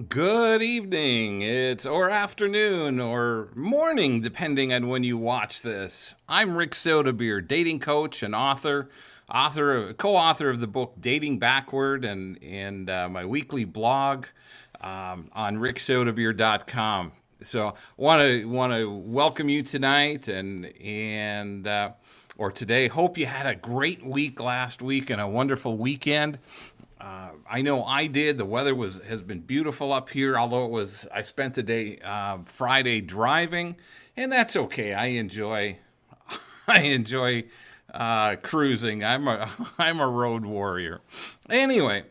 Good evening. It's or afternoon or morning, depending on when you watch this. I'm Rick Sodabeer, dating coach and co-author of the book Dating Backward, and my weekly blog on ricksodabeer.com. So want to welcome you tonight and or today. Hope you had a great week last week and a wonderful weekend. I know I did. The weather has been beautiful up here, although I spent the day Friday driving, and that's okay. I enjoy cruising. I'm a road warrior. Anyway,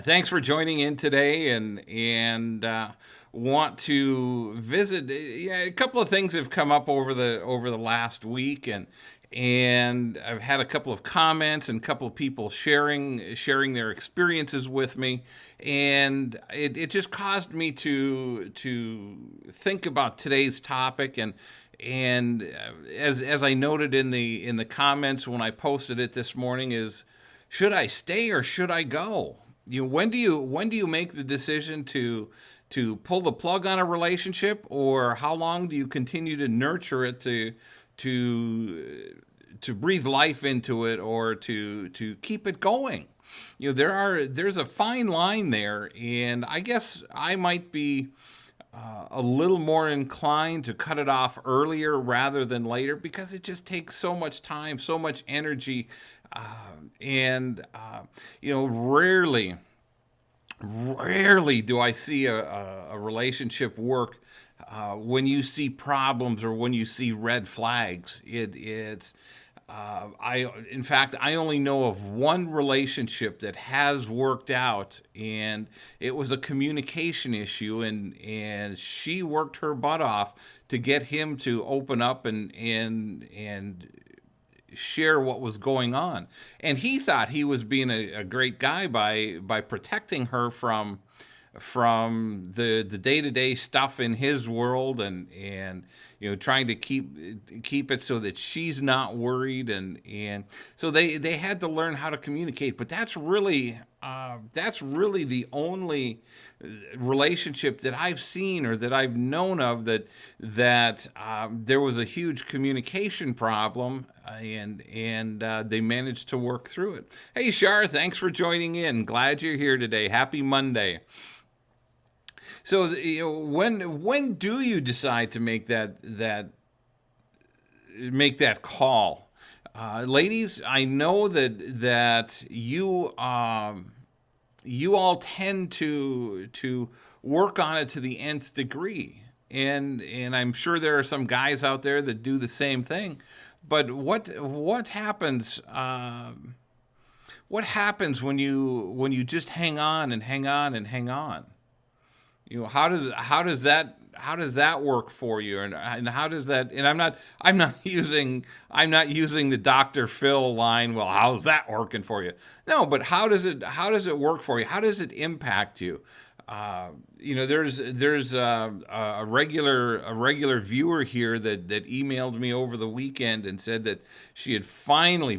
thanks for joining in today, and want to visit. Yeah, a couple of things have come up over the last week, and I've had a couple of comments and a couple of people sharing their experiences with me, and it just caused me to think about today's topic, and as I noted in the comments when I posted it this morning, is should I stay or should I go? When do you make the decision to pull the plug on a relationship, or how long do you continue to nurture it to to breathe life into it, or to keep it going? There's a fine line there, and I guess I might be a little more inclined to cut it off earlier rather than later, because it just takes so much time, so much energy, and rarely do I see a relationship work when you see problems or when you see red flags. In fact, I only know of one relationship that has worked out, and it was a communication issue, and she worked her butt off to get him to open up and share what was going on. And he thought he was being a great guy by protecting her from the day-to-day stuff in his world, and trying to keep it so that she's not worried, and so they had to learn how to communicate. But that's really the only relationship that I've seen or that I've known of that there was a huge communication problem, and they managed to work through it. Hey, Shar, thanks for joining in. Glad you're here today. Happy Monday. So, when do you decide to make that call? Ladies, I know that you all tend to work on it to the nth degree, and I'm sure there are some guys out there that do the same thing. But what happens? What happens when you just hang on and hang on and hang on? How does that work for you, and how does that? And I'm not using the Dr. Phil line. Well, how's that working for you? No, but how does it work for you? How does it impact you? There's a regular viewer here that emailed me over the weekend and said that she had finally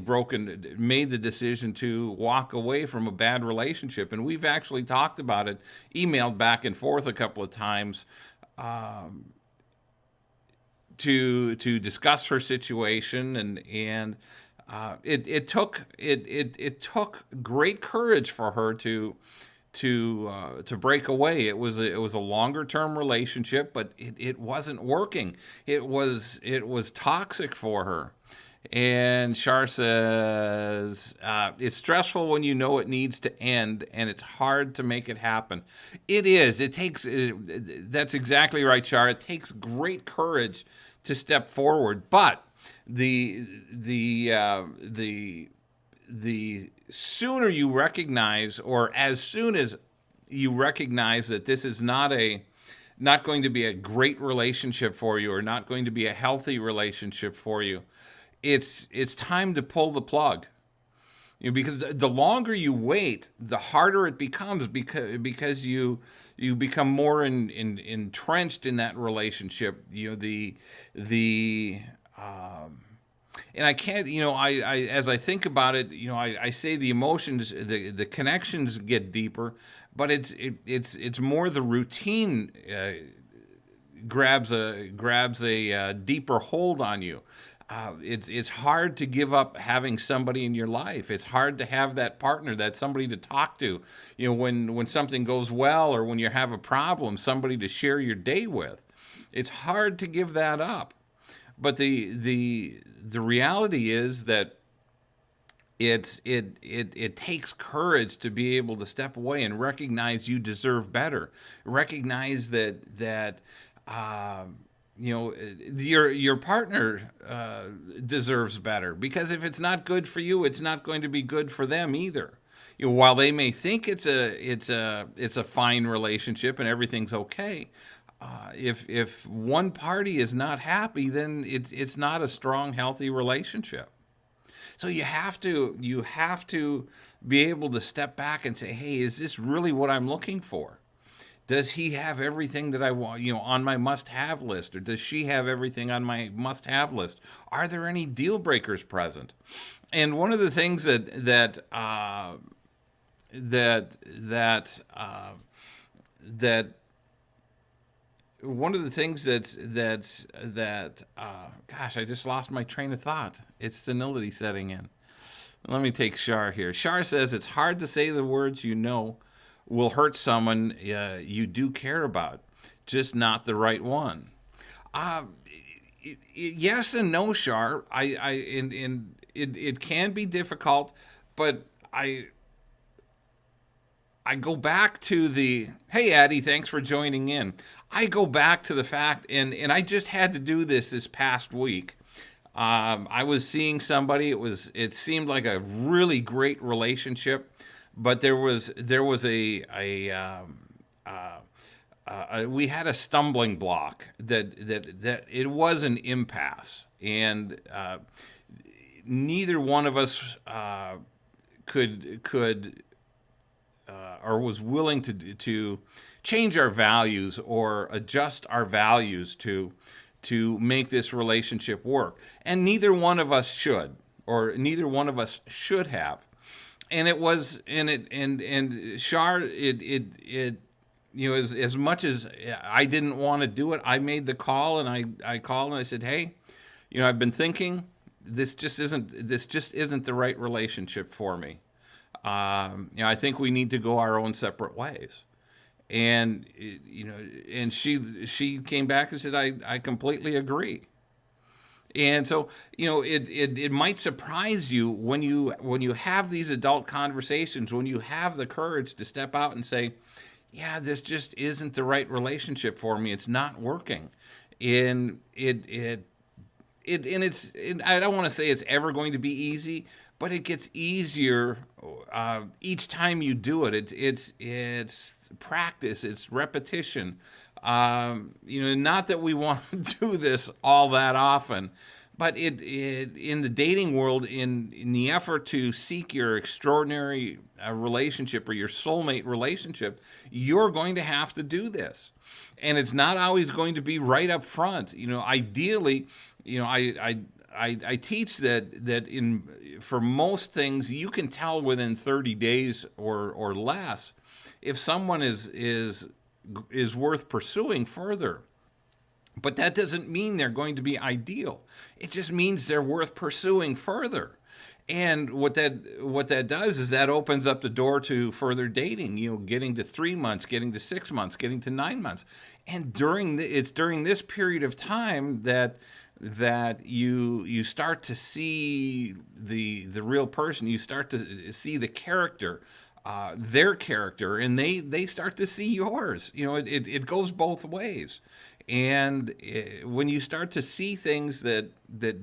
made the decision to walk away from a bad relationship, and we've actually talked about it, emailed back and forth a couple of times, to discuss her situation, and it took great courage for her to break away. It was a longer term relationship, but it wasn't working. It was toxic for her. And Shar says, it's stressful when you know it needs to end, and it's hard to make it happen. It is. That's exactly right, Shar. It takes great courage to step forward, but the the uh, the the sooner you recognize, or as soon as you recognize that this is not going to be a great relationship for you, or not going to be a healthy relationship for you, it's time to pull the plug. Because the longer you wait, the harder it becomes, because you become more entrenched in that relationship. The And I can't, I as I think about it, I say the emotions, the connections get deeper, but it's more the routine grabs a deeper hold on you. It's hard to give up having somebody in your life. It's hard to have that partner, that somebody to talk to, when something goes well or when you have a problem, somebody to share your day with. It's hard to give that up. But the reality is that it takes courage to be able to step away and recognize you deserve better. Recognize that your partner deserves better, because if it's not good for you, it's not going to be good for them either. While they may think it's a fine relationship and everything's okay, if one party is not happy, then it's not a strong, healthy relationship. So you have to be able to step back and say, hey, is this really what I'm looking for? Does he have everything that I want, on my must-have list, or does she have everything on my must-have list? Are there any deal breakers present? And one of the things that one of the things gosh, I just lost my train of thought. It's senility setting in. Let me take Shar here. Shar says it's hard to say the words will hurt someone you do care about, just not the right one. Yes and no, Shar. It can be difficult, but I go back to hey, Addie, thanks for joining in. I go back to the fact, and I just had to do this past week. I was seeing somebody. It seemed like a really great relationship, but there was we had a stumbling block that it was an impasse, and neither one of us could or was willing to change our values or adjust our values to make this relationship work. And neither one of us should, or neither one of us should have. And it was, and Shar, as much as I didn't want to do it, I made the call, and I called and I said, hey, I've been thinking, this just isn't the right relationship for me. I think we need to go our own separate ways. And and she came back and said, I completely agree. And so, it might surprise you when you have these adult conversations, when you have the courage to step out and say, yeah, this just isn't the right relationship for me. It's not working. And I don't want to say it's ever going to be easy, but it gets easier each time you do it. It's practice, it's repetition. Not that we want to do this all that often, but it in the dating world, in the effort to seek your extraordinary relationship or your soulmate relationship, you're going to have to do this, and it's not always going to be right up front. Ideally, I teach that for most things you can tell within 30 days or less if someone is worth pursuing further. But that doesn't mean they're going to be ideal. It just means they're worth pursuing further. And what that does is that opens up the door to further dating, getting to 3 months, getting to 6 months, getting to 9 months. And during this period of time that you start to see the real person, you start to see the character, their character, and they start to see yours. It goes both ways. And when you start to see things that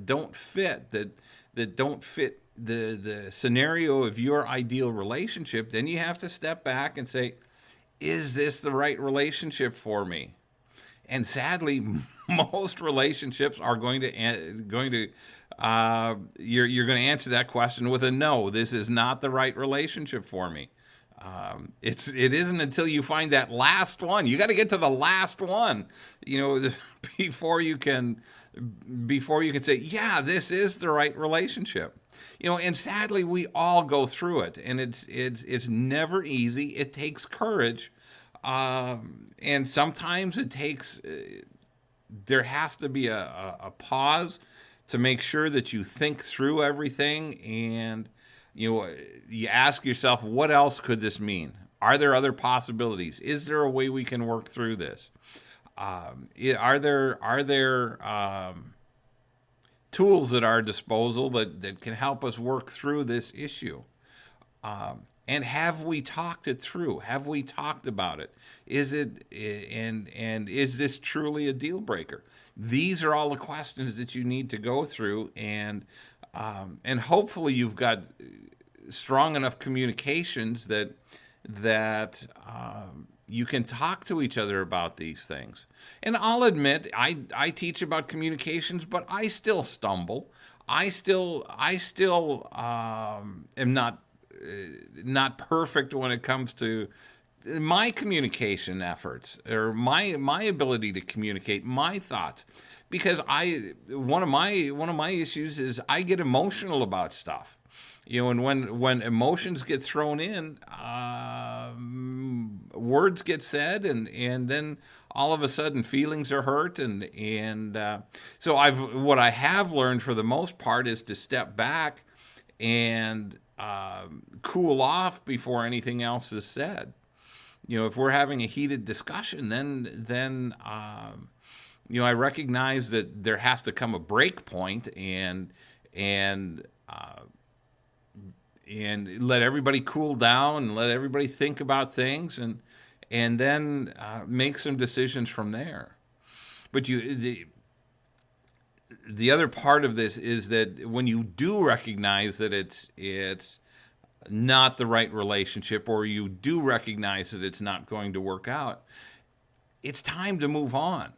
don't fit, that don't fit the scenario of your ideal relationship, then you have to step back and say, is this the right relationship for me? And sadly, most relationships are you're going to answer that question with a no. This is not the right relationship for me. It isn't until you find that last one. You got to get to the last one, you know, before you can say, yeah, this is the right relationship. You know, and sadly, we all go through it, and it's never easy. It takes courage, and sometimes it takes. There has to be a pause to make sure that you think through everything, and you ask yourself, what else could this mean? Are there other possibilities? Is there a way we can work through this? Are there tools at our disposal that can help us work through this issue? And have we talked it through? Have we talked about it? Is it and is this truly a deal breaker? These are all the questions that you need to go through, and hopefully you've got strong enough communications that you can talk to each other about these things. And I'll admit, I teach about communications, but I still stumble. I still am not perfect when it comes to my communication efforts, or my ability to communicate my thoughts, because one of my issues is I get emotional about stuff. And when emotions get thrown in, words get said, and then all of a sudden feelings are hurt, and so what I have learned for the most part is to step back and cool off before anything else is said. If we're having a heated discussion, then I recognize that there has to come a break point, and let everybody cool down and let everybody think about things, and then make some decisions from there. But the other part of this is that when you do recognize that it's not the right relationship, or you do recognize that it's not going to work out, it's time to move on.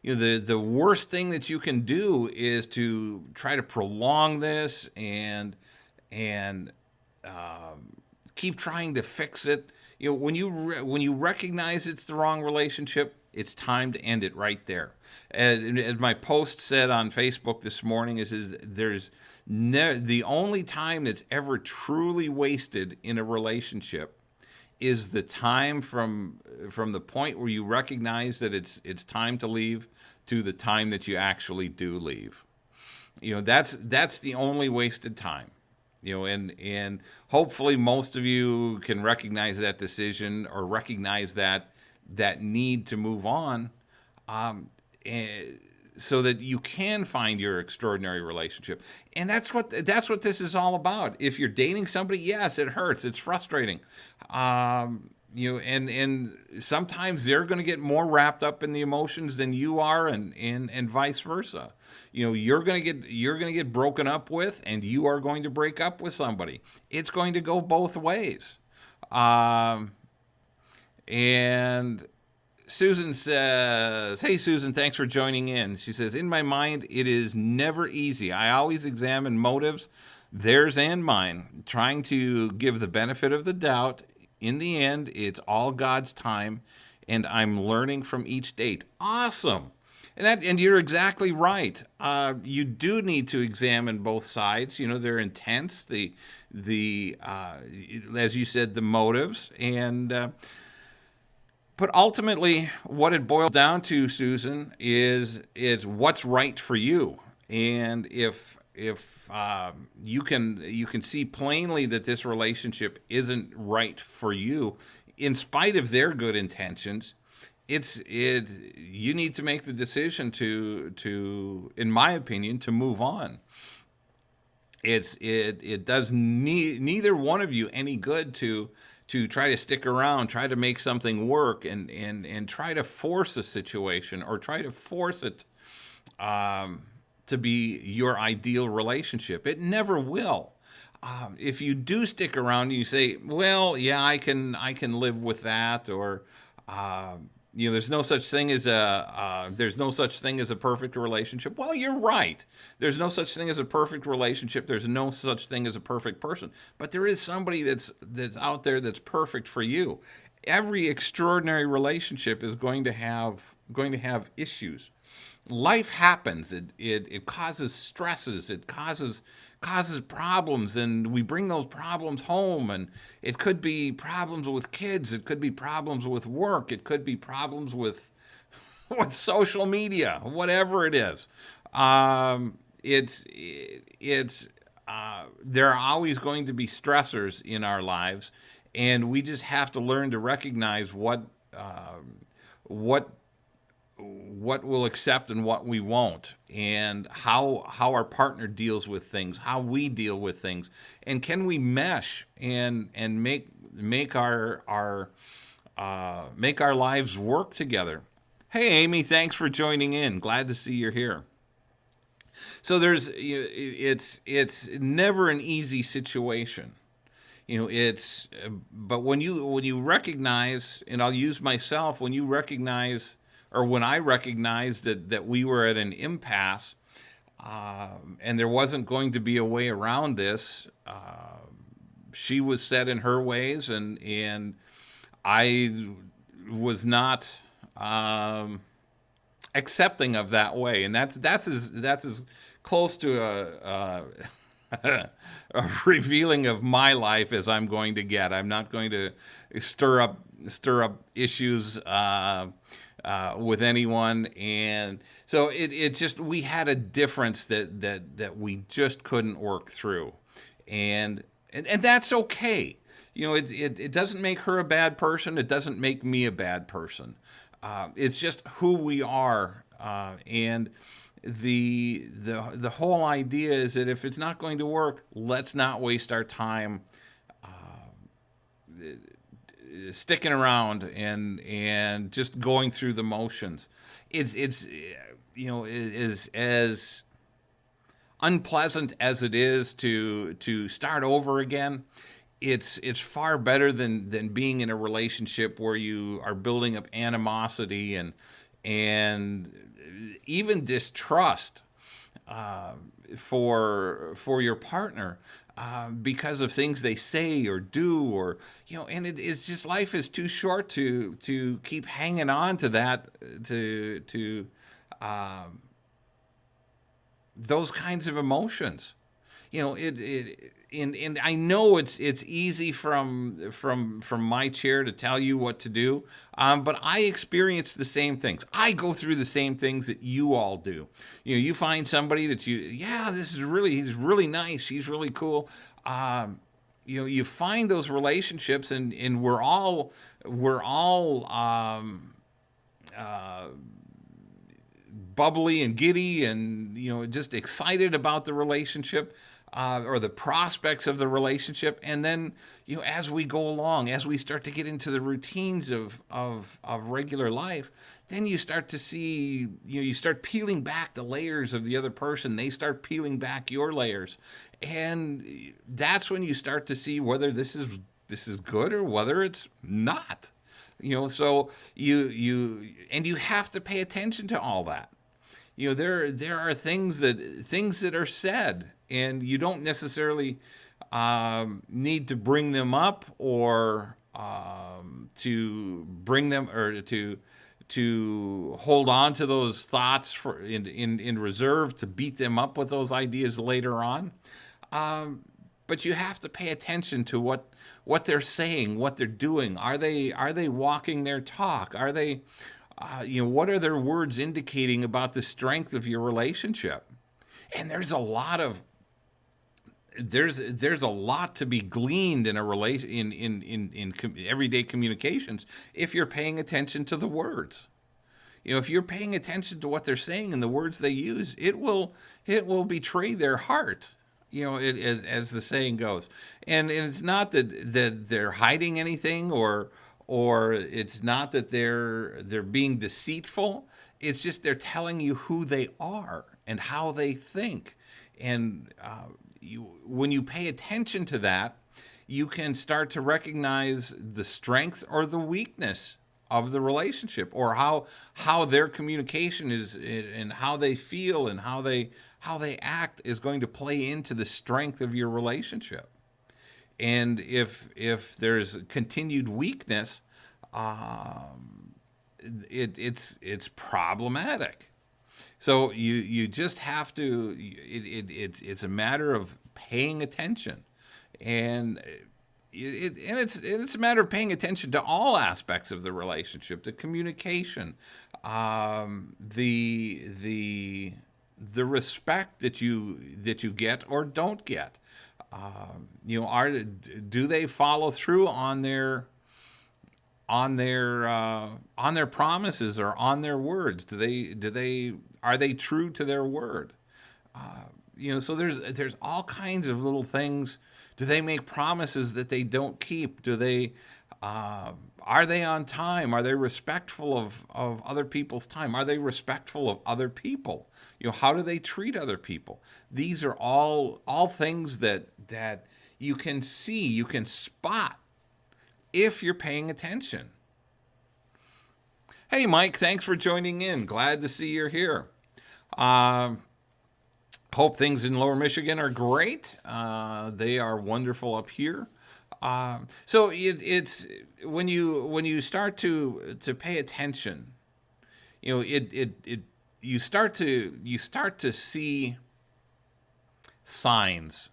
The worst thing that you can do is to try to prolong this and keep trying to fix it. When you recognize it's the wrong relationship, it's time to end it right there. As my post said on Facebook this morning, the only time that's ever truly wasted in a relationship is the time from the point where you recognize that it's time to leave to the time that you actually do leave. That's the only wasted time. And hopefully most of you can recognize that decision, or recognize that need to move on, so that you can find your extraordinary relationship. And that's what this is all about. If you're dating somebody, yes, it hurts, it's frustrating, and sometimes they're going to get more wrapped up in the emotions than you are, and vice versa. You're going to get broken up with, and you are going to break up with somebody. It's going to go both ways. And Susan says, hey, Susan, thanks for joining in. She says, in my mind, it is never easy. I always examine motives, theirs and mine, trying to give the benefit of the doubt. In the end, it's all God's time, and I'm learning from each date. Awesome. And you're exactly right. You do need to examine both sides. They're intense. The as you said, the motives, and but ultimately, what it boils down to, Susan, is what's right for you. And if you can see plainly that this relationship isn't right for you, in spite of their good intentions, you need to make the decision to, in my opinion, to move on. It does neither one of you any good to try to stick around, try to make something work, and try to force a situation, or try to force it to be your ideal relationship. It never will. If you do stick around and you say, well, yeah, I can live with that, or there's no such thing as a perfect relationship. Well, you're right. There's no such thing as a perfect relationship. There's no such thing as a perfect person. But there is somebody that's out there that's perfect for you. Every extraordinary relationship is going to have issues. Life happens. It causes stresses. It causes problems, and we bring those problems home. And it could be problems with kids. It could be problems with work. It could be problems with with social media. Whatever it is, it's there are always going to be stressors in our lives, and we just have to learn to recognize what what we'll accept and what we won't, and how our partner deals with things, how we deal with things, and can we mesh and make our lives work together. Hey, Amy, thanks for joining in. Glad to see you're here. So it's never an easy situation. It's but when you recognize, and I'll use myself, when you recognize, or when I recognized that we were at an impasse, and there wasn't going to be a way around this. She was set in her ways, and I was not accepting of that way, and that's as close to a revealing of my life as I'm going to get. I'm not going to stir up issues with anyone, and so it just, we had a difference that we just couldn't work through, and that's okay. It doesn't make her a bad person. It doesn't make me a bad person. It's just who we are, and the whole idea is that if it's not going to work, let's not waste our time sticking around and just going through the motions. It's is as unpleasant as it is to start over again. It's far better than being in a relationship where you are building up animosity and even distrust for your partner, because of things they say or do, or and it's just, life is too short to keep hanging on to that, to those kinds of emotions. And I know it's easy from my chair to tell you what to do, but I experience the same things. I go through the same things that you all do. You find somebody that he's really nice, she's really cool. You find those relationships, and we're all bubbly and giddy, and just excited about the relationship, or the prospects of the relationship. And then as we go along, as we start to get into the routines of regular life, then you start to see, you start peeling back the layers of the other person. They start peeling back your layers, and that's when you start to see whether this is good or whether it's not. So you have to pay attention to all that. There are things that are said, and you don't necessarily need to bring them up, or to bring them, or to hold on to those thoughts in reserve, to beat them up with those ideas later on. But you have to pay attention to what they're saying, what they're doing. Are they walking their talk? Are they what are their words indicating about the strength of your relationship? And there's a lot to be gleaned in a relation in everyday communications, if you're paying attention to the words. If you're paying attention to what they're saying and the words they use, it will betray their heart. As the saying goes. And it's not that they're hiding anything, or it's not that they're being deceitful. It's just they're telling you who they are and how they think. And when you pay attention to that, you can start to recognize the strength or the weakness of the relationship, or how their communication is, and how they feel and how they act is going to play into the strength of your relationship. And if there's continued weakness, it's problematic. So you just have to. It's a matter of paying attention, and it's a matter of paying attention to all aspects of the relationship, the communication, the respect that you get or don't get. Do they follow through on their promises or on their words? Are they true to their word? So there's all kinds of little things. Do they make promises that they don't keep? Are they on time? Are they respectful of other people's time? Are they respectful of other people? How do they treat other people? These are all things that you can see, you can spot if you're paying attention. Hey, Mike, thanks for joining in. Glad to see you're here. Hope things in Lower Michigan are great. They are wonderful up here. So it's when you start to pay attention, you start to see signs.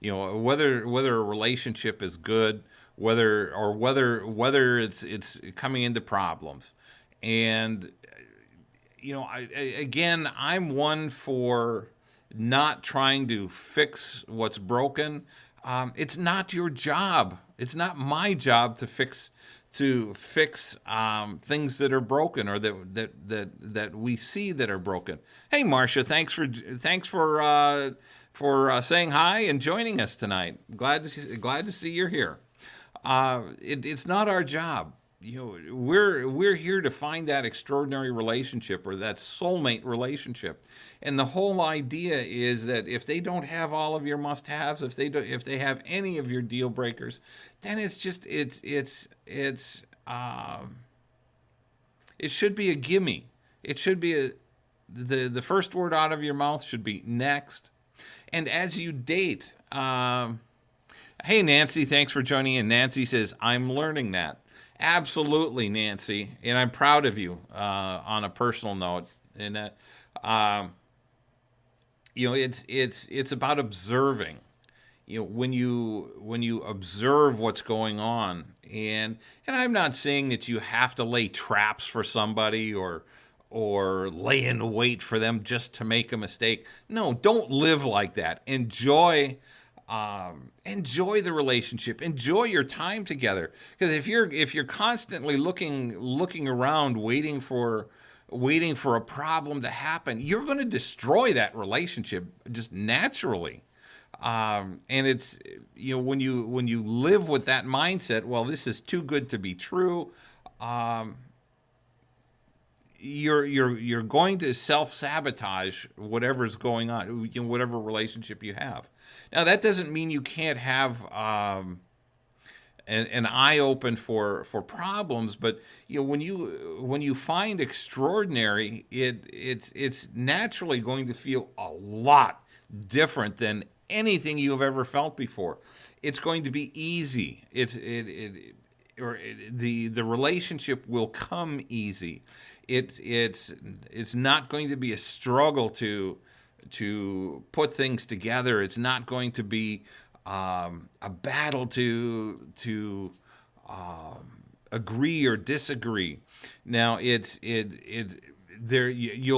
Whether a relationship is good, whether it's coming into problems. And I'm one for not trying to fix what's broken. It's not your job. It's not my job to fix things that are broken, or that we see that are broken. Hey, Marcia, thanks for saying hi and joining us tonight. Glad to see you're here. It's not our job. We're here to find that extraordinary relationship, or that soulmate relationship. And the whole idea is that if they don't have all of your must-haves, if they have any of your deal breakers, then it should be a gimme. It should be the first word out of your mouth should be next. And as you date, hey, Nancy, thanks for joining in. Nancy says, I'm learning that. Absolutely, Nancy, and I'm proud of you on a personal note. And that, it's about observing. When you observe what's going on, and I'm not saying that you have to lay traps for somebody or lay in wait for them just to make a mistake. No, don't live like that. Enjoy the relationship. Enjoy your time together. Because if you're constantly looking around, waiting for a problem to happen, you're going to destroy that relationship just naturally. And it's when you live with that mindset, well, this is too good to be true. You're going to self-sabotage whatever's going on, whatever relationship you have. Now, that doesn't mean you can't have an eye open for problems, but when you find extraordinary, it's naturally going to feel a lot different than anything you've ever felt before. It's going to be easy. The relationship will come easy. It's not going to be a struggle to put things together. It's not going to be a battle to agree or disagree. Now, you'll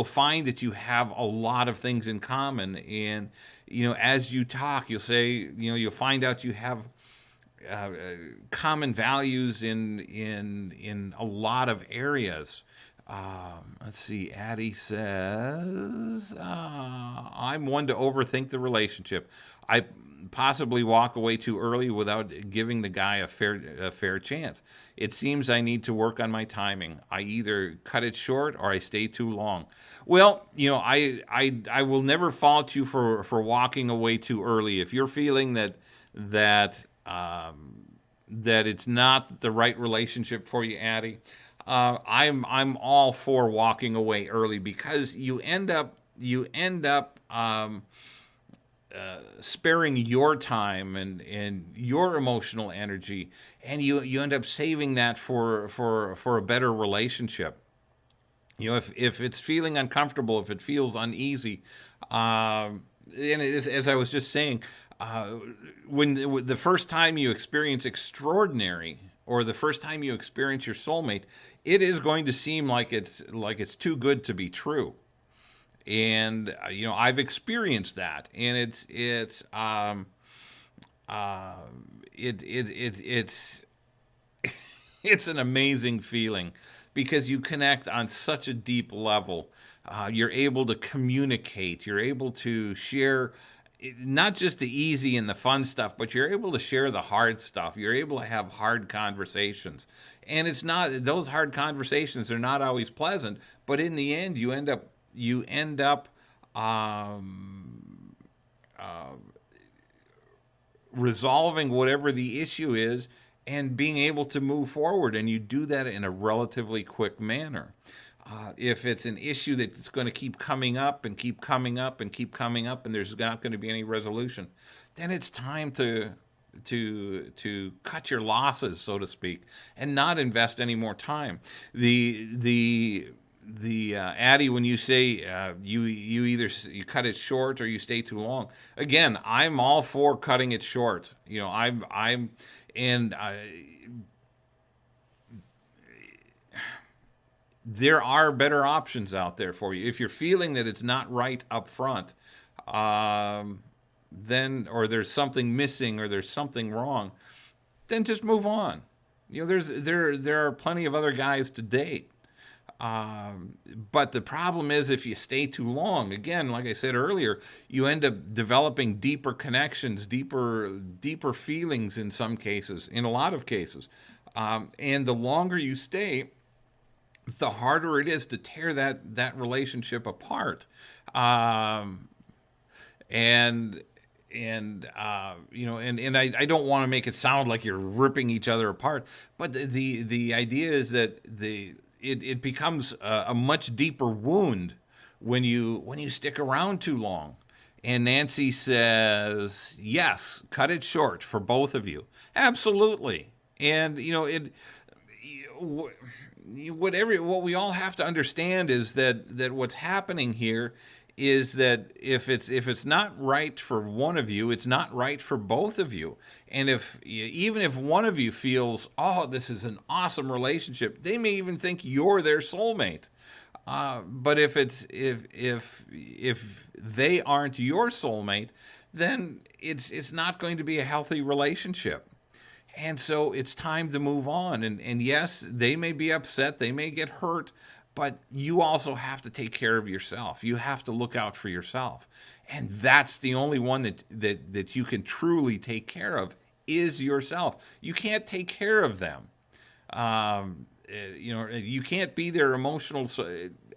find that you have a lot of things in common, and as you talk, you'll say, you'll find out you have common values in a lot of areas. Let's see. Addie says, I'm one to overthink the relationship. I possibly walk away too early without giving the guy a fair chance. It seems I need to work on my timing. I either cut it short or I stay too long. Well, I will never fault you for walking away too early. If you're feeling that it's not the right relationship for you, Addie, I'm all for walking away early, because you end up sparing your time and your emotional energy, and you end up saving that for a better relationship. If it's feeling uncomfortable, if it feels uneasy, and it is, as I was just saying, uh, when the first time you experience extraordinary, or the first time you experience your soulmate, it is going to seem like it's too good to be true. And I've experienced that, and uh, it's it's an amazing feeling, because you connect on such a deep level. You're able to communicate. You're able to share not just the easy and the fun stuff, but you're able to share the hard stuff. You're able to have hard conversations. And it's not, those hard conversations are not always pleasant, but in the end, you end up um, resolving whatever the issue is, and being able to move forward. And you do that in a relatively quick manner. If it's an issue that's going to keep coming up and keep coming up and keep coming up, and there's not going to be any resolution, then it's time to cut your losses, so to speak, and not invest any more time. The Addy, when you say you either you cut it short or you stay too long. Again, I'm all for cutting it short. I'm and there are better options out there for you. If you're feeling that it's not right up front, um, then, or there's something missing, or there's something wrong, then just move on. There are plenty of other guys to date. Um, but the problem is, if you stay too long, again, like I said earlier, you end up developing deeper connections, deeper feelings in some cases, in a lot of cases. And the longer you stay, the harder it is to tear that relationship apart. Um, and and I don't want to make it sound like you're ripping each other apart, but the idea is that it becomes a much deeper wound when you stick around too long. And Nancy says, yes, cut it short for both of you. Absolutely. And what we all have to understand is that what's happening here is that if it's not right for one of you, it's not right for both of you. And if even if one of you feels, oh, this is an awesome relationship, they may even think you're their soulmate. But if they aren't your soulmate, then it's not going to be a healthy relationship. And so it's time to move on. And yes, they may be upset, they may get hurt, but you also have to take care of yourself. You have to look out for yourself. And that's the only one that you can truly take care of, is yourself. You can't take care of them. You can't be their emotional.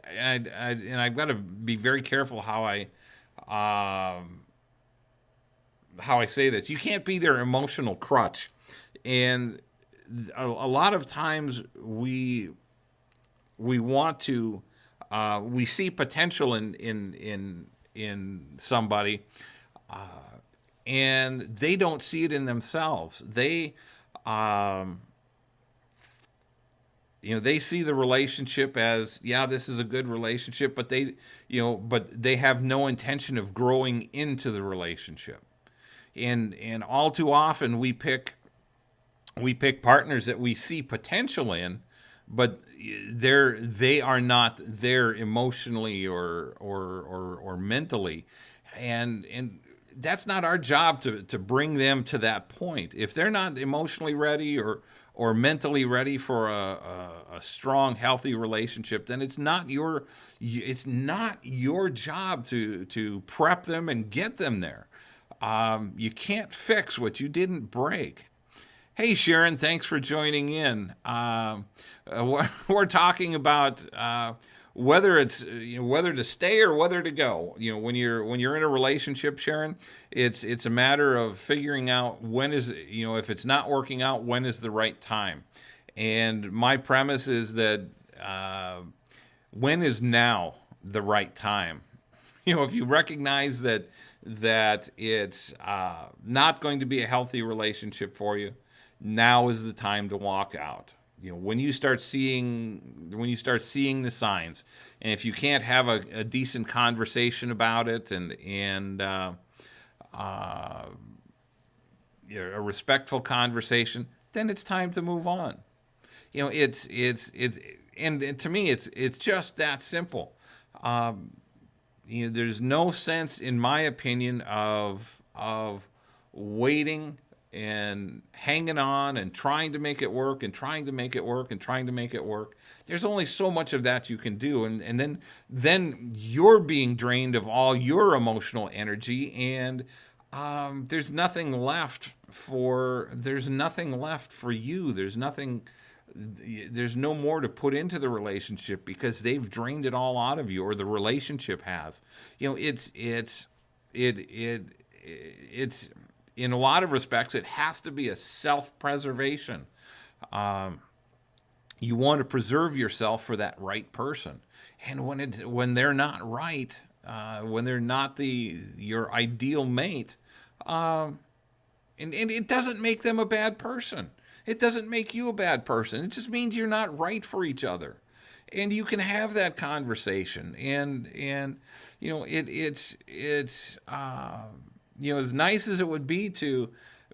And I've got to be very careful um, how I say this. You can't be their emotional crutch. And a lot of times we want to we see potential in somebody, and they don't see it in themselves. Um, they see the relationship as, yeah, this is a good relationship, but they have no intention of growing into the relationship. And all too often we pick partners that we see potential in, but they are not there emotionally or mentally, and that's not our job to bring them to that point. If they're not emotionally ready or mentally ready for a strong, healthy relationship, then it's not your job to prep them and get them there. You can't fix what you didn't break. Hey, Sharon, thanks for joining in. We're talking about whether to stay or whether to go. When you're in a relationship, Sharon, it's a matter of figuring out when is, if it's not working out, when is the right time. And my premise is that uh, when is now the right time? If you recognize that it's not going to be a healthy relationship for you, now is the time to walk out. When you start seeing the signs, and if you can't have a decent conversation about it, and uh, a respectful conversation, then it's time to move on. It's and to me it's just that simple. Um, there's no sense, in my opinion, of waiting and hanging on and trying to make it work and trying to make it work and trying to make it work. There's only so much of that you can do, and then you're being drained of all your emotional energy, and there's nothing left for you. There's no more to put into the relationship because they've drained it all out of you, or the relationship has. It's in a lot of respects, it has to be a self-preservation. Um, you want to preserve yourself for that right person, and when they're not right, when they're not your ideal mate, um, and it doesn't make them a bad person. It doesn't make you a bad person. It just means you're not right for each other. And you can have that conversation. And as nice as it would be to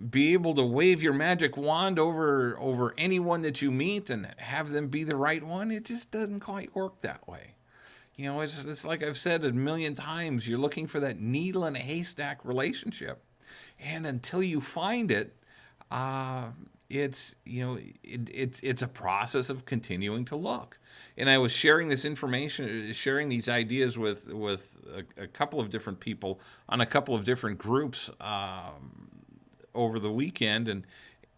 be able to wave your magic wand over anyone that you meet and have them be the right one, it just doesn't quite work that way. It's like I've said a million times, you're looking for that needle in a haystack relationship. And until you find it, uh, it's a process of continuing to look. And I was sharing this information, sharing these ideas with a couple of different people on a couple of different groups over the weekend,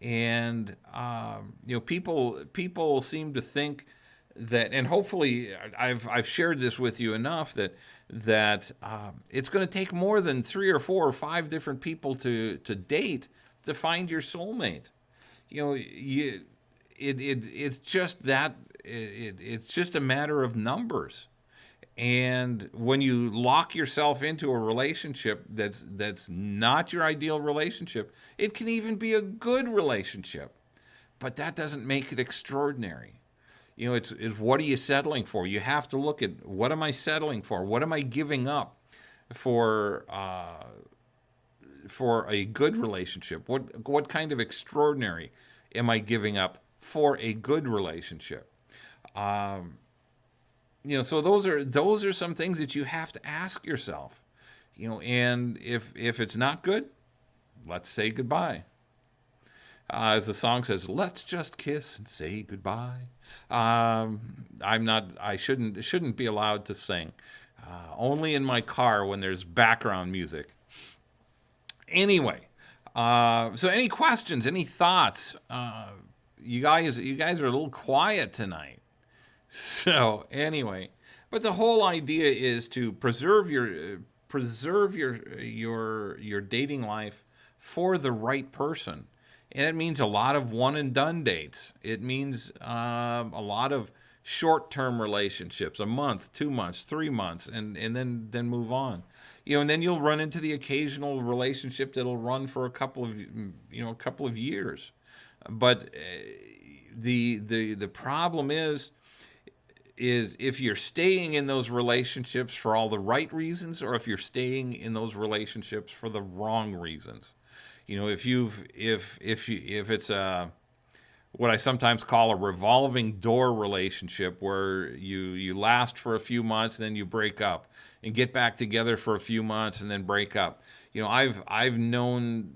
and people seem to think that, and hopefully I've shared this with you enough that it's going to take more than 3 or 4 or 5 different people to date to find your soulmate. It's just that it's just a matter of numbers. And when you lock yourself into a relationship that's not your ideal relationship, it can even be a good relationship, but that doesn't make it extraordinary. It's what are you settling for? You have to look at, what am I settling for? What am I giving up for a good relationship? What kind of extraordinary am I giving up for a good relationship? Um, so those are some things that you have to ask yourself. And if it's not good, let's say goodbye. As the song says, let's just kiss and say goodbye. I'm not. I shouldn't be allowed to sing. Only in my car when there's background music. Anyway, so any questions, any thoughts? You guys are a little quiet tonight. So anyway, but the whole idea is to preserve your dating life for the right person. And it means a lot of one and done dates. It means a lot of short term relationships, a month, 2 months, 3 months, and then move on. And then you'll run into the occasional relationship that'll run for a couple of years. But the problem is if you're staying in those relationships for all the right reasons, or if you're staying in those relationships for the wrong reasons. If it's what I sometimes call a revolving door relationship, where you last for a few months and then you break up and get back together for a few months and then break up. I've known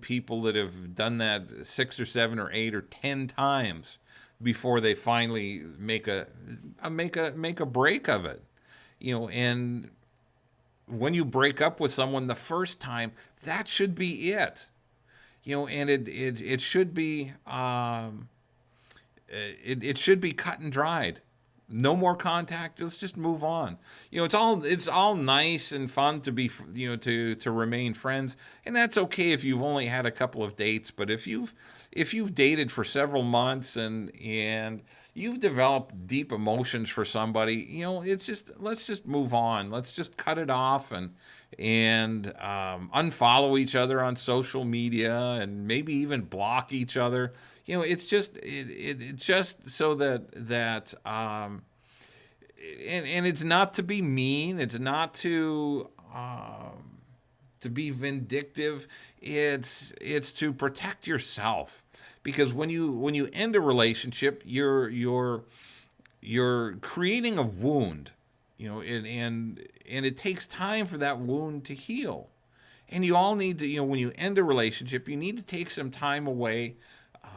people that have done that 6 or 7 or 8 or 10 times before they finally make a break of it. And when you break up with someone the first time, that should be it. And it should be it should be cut and dried. No more contact. Let's just move on. It's all nice and fun to be, to remain friends, and that's okay if you've only had a couple of dates. But if you've dated for several months and you've developed deep emotions for somebody, it's just, let's just move on. Let's just cut it off and unfollow each other on social media and maybe even block each other. It's just so and it's not to be mean. It's not to be vindictive. It's to protect yourself, because when you end a relationship, you're creating a wound, and it takes time for that wound to heal. And you all need to, when you end a relationship, you need to take some time away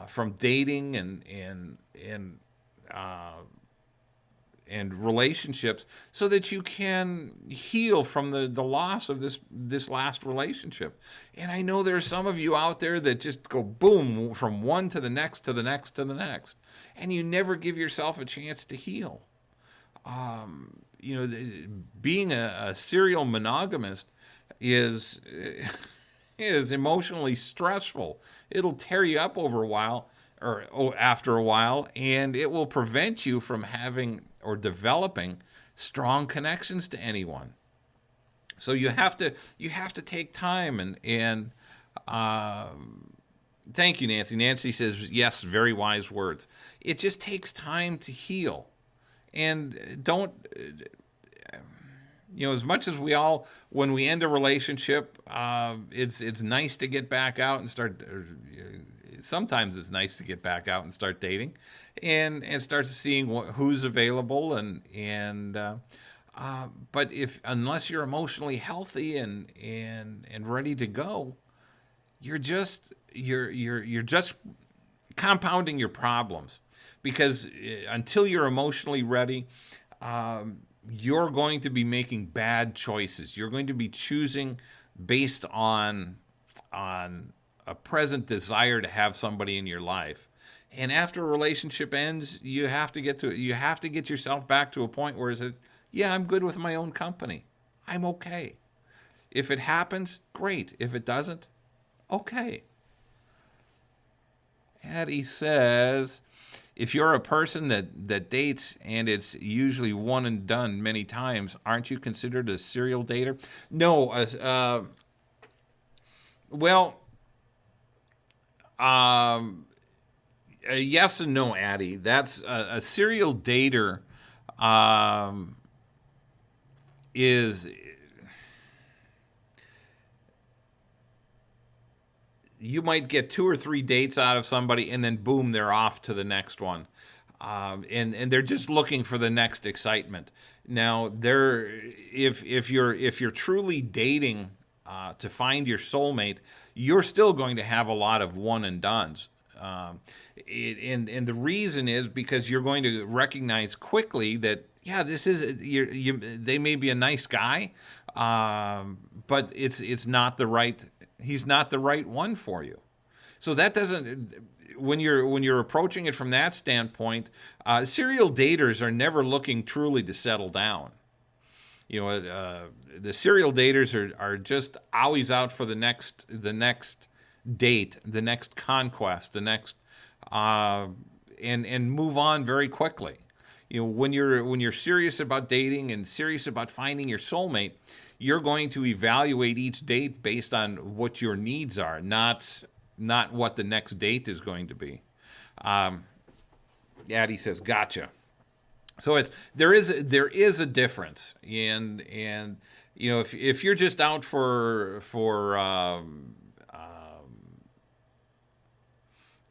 from dating uh, and relationships, so that you can heal from the loss of this last relationship. And I know there's some of you out there that just go boom from one to the next to the next to the next, and you never give yourself a chance to heal. Being a serial monogamist is is emotionally stressful. It'll tear you up over a while, or after a while, and it will prevent you from having or developing strong connections to anyone. So you have to take time and uh, thank you, Nancy. Nancy says yes, very wise words. It just takes time to heal, and don't as much as we all, when we end a relationship, it's nice to get back out and start. Sometimes it's nice to get back out and start dating, and start seeing who's available but unless you're emotionally healthy and ready to go, you're just compounding your problems, because until you're emotionally ready, you're going to be making bad choices. You're going to be choosing based on a present desire to have somebody in your life. And after a relationship ends, you have to get yourself back to a point where it's, yeah, I'm good with my own company. I'm okay. If it happens, great. If it doesn't, okay. Addie says, if you're a person that dates and it's usually one and done many times, aren't you considered a serial dater? No. Well, um, yes and no, Addie. That's a serial dater. Um, is You might get two or three dates out of somebody, and then boom, they're off to the next one, and they're just looking for the next excitement. Now, if you're truly dating to find your soulmate, you're still going to have a lot of one and dones. And the reason is because you're going to recognize quickly that, yeah, this is they may be a nice guy, but it's not the right he's not the right one for you. So that doesn't when you're approaching it from that standpoint, serial daters are never looking truly to settle down. The serial daters are just always out for the next date, the next conquest, the next and move on very quickly. When you're serious about dating and serious about finding your soulmate, you're going to evaluate each date based on what your needs are, not what the next date is going to be. Um, Addie says, "Gotcha." So there is a difference, and if you're just out for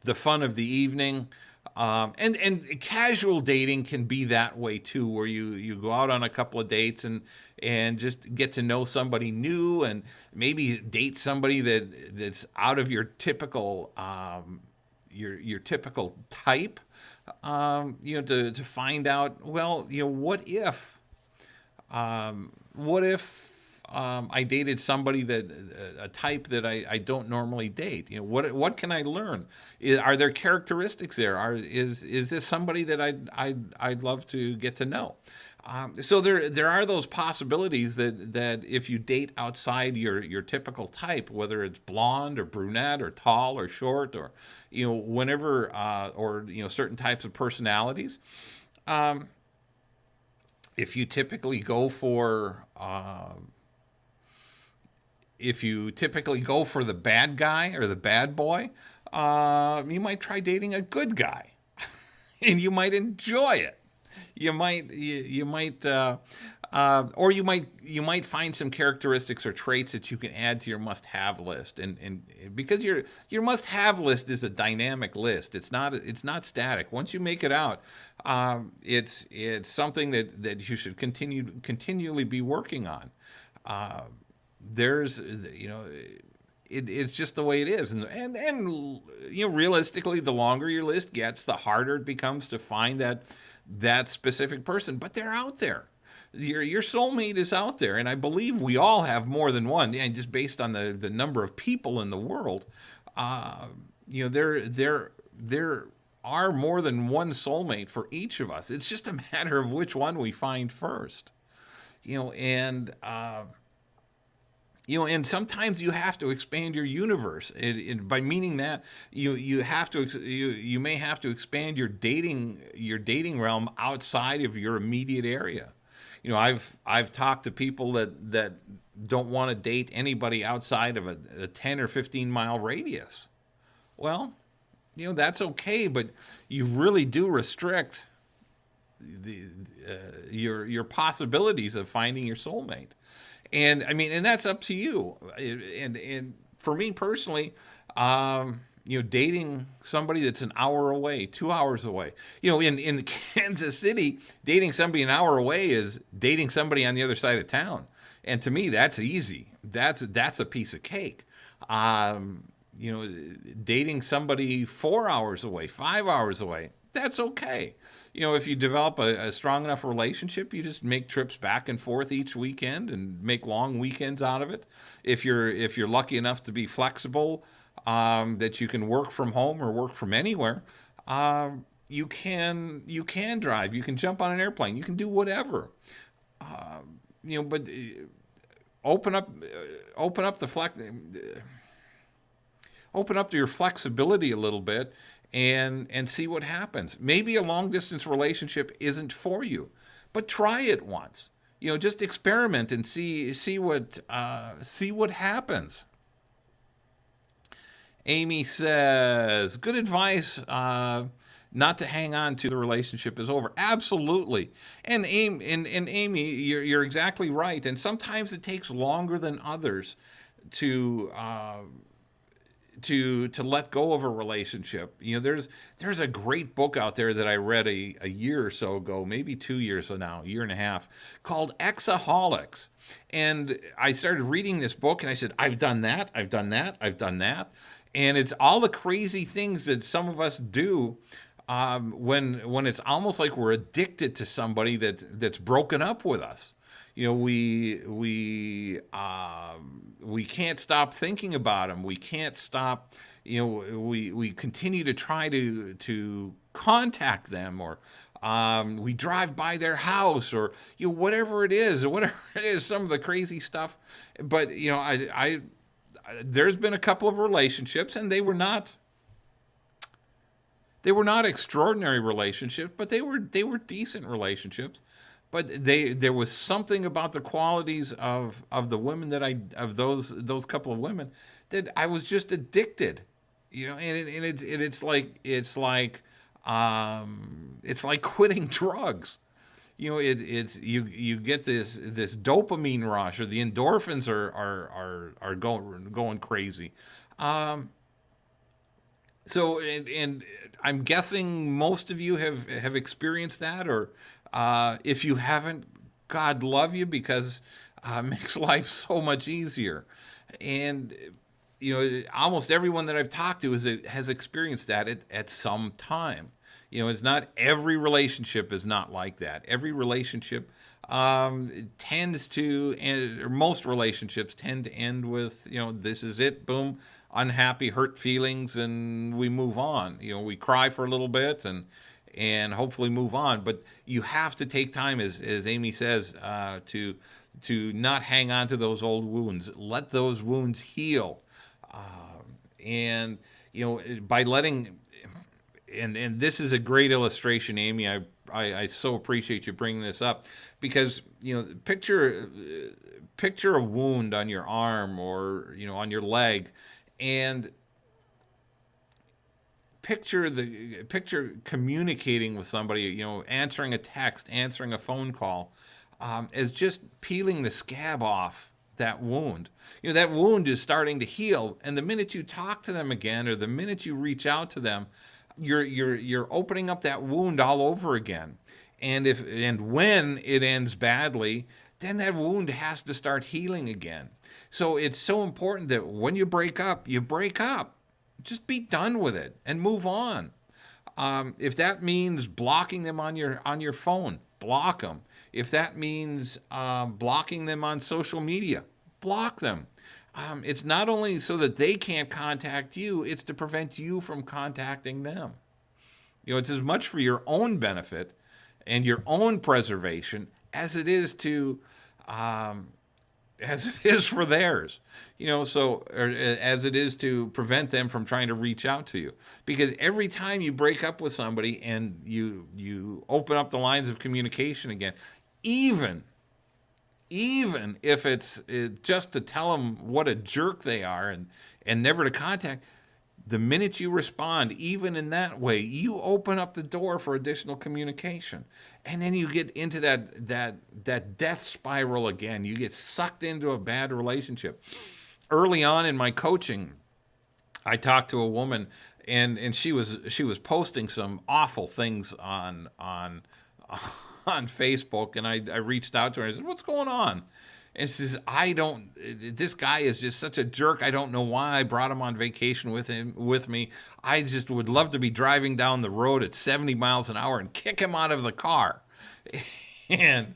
the fun of the evening. And casual dating can be that way too, where you go out on a couple of dates and just get to know somebody new, and maybe date somebody that's out of your typical type. To find out, well, what if I dated somebody that a type that I don't normally date? You know, what can I learn? Are there characteristics there? Is this somebody that I'd love to get to know? So there are those possibilities that if you date outside your typical type, whether it's blonde or brunette or tall or short or whenever or certain types of personalities. If you typically go for the bad guy or the bad boy, you might try dating a good guy, and you might enjoy it. Or you might find some characteristics or traits that you can add to your must-have list, and because your must-have list is a dynamic list. It's not static. Once you make it out, it's something that you should continually be working on. It's just the way it is, and realistically, the longer your list gets, the harder it becomes to find that specific person. But they're out there. Your soulmate is out there, and I believe we all have more than one. And just based on the number of people in the world, there are more than one soulmate for each of us. It's just a matter of which one we find first. And sometimes you have to expand your universe. By meaning that you may have to expand your dating realm outside of your immediate area. I've talked to people that don't want to date anybody outside of a 10 or 15 mile radius. Well, that's okay, but you really do restrict your possibilities of finding your soulmate. And and that's up to you. And for me personally, dating somebody that's an hour away, 2 hours away. In Kansas City, dating somebody an hour away is dating somebody on the other side of town. And to me, that's easy. That's a piece of cake. Dating somebody 4 hours away, 5 hours away, that's okay. If you develop a strong enough relationship, you just make trips back and forth each weekend and make long weekends out of it. If you're lucky enough to be flexible, that you can work from home or work from anywhere, you can drive, you can jump on an airplane, you can do whatever. But open up to your flexibility a little bit and see what happens. Maybe a long distance relationship isn't for you, but try it once. Just experiment and see what happens. Amy says, good advice not to hang on to the relationship is over. Absolutely. And Amy, you're exactly right. And sometimes it takes longer than others to let go of a relationship. There's a great book out there that I read a year or so ago, maybe 2 years ago now, a year and a half, called Exaholics. And I started reading this book and I said, I've done that. And it's all the crazy things that some of us do when it's almost like we're addicted to somebody that's broken up with us. We can't stop thinking about them. We can't stop. We continue to try to contact them, or we drive by their house, or whatever it is, some of the crazy stuff. But I there's been a couple of relationships, and they were not extraordinary relationships, but they were decent relationships. But there was something about the qualities of the women of those couple of women that I was just addicted, and it's like quitting drugs. You get this dopamine rush, or the endorphins are going crazy. So and I'm guessing most of you have experienced that, or if you haven't, God love you, because it makes life so much easier. And almost everyone that I've talked to has experienced that at some time. It's not every relationship is not like that. Every relationship it tends to end, or most relationships tend to end with, this is it, boom, unhappy, hurt feelings, and we move on. We cry for a little bit and hopefully move on. But you have to take time, as Amy says, to not hang on to those old wounds. Let those wounds heal, and by letting, and this is a great illustration, Amy. I so appreciate you bringing this up, because picture a wound on your arm, or on your leg, and picture communicating with somebody, answering a text, answering a phone call, as just peeling the scab off that wound. That wound is starting to heal, and the minute you talk to them again, or the minute you reach out to them, you're opening up that wound all over again. And when it ends badly, then that wound has to start healing again. So it's so important that when you break up, you break up. Just be done with it and move on. If that means blocking them on your phone, block them. If that means blocking them on social media, block them. It's not only so that they can't contact you, it's to prevent you from contacting them. It's as much for your own benefit and your own preservation as it is for theirs. Or as it is to prevent them from trying to reach out to you. Because every time you break up with somebody and you open up the lines of communication again, even if it's just to tell them what a jerk they are and never to contact, the minute you respond, even in that way, you open up the door for additional communication. And then you get into that death spiral again. You get sucked into a bad relationship. Early on in my coaching, I talked to a woman, and she was posting some awful things on Facebook, and I reached out to her and I said, "What's going on?" And she says, this guy is just such a jerk. I don't know why I brought him on vacation with me. I just would love to be driving down the road at 70 miles an hour and kick him out of the car. And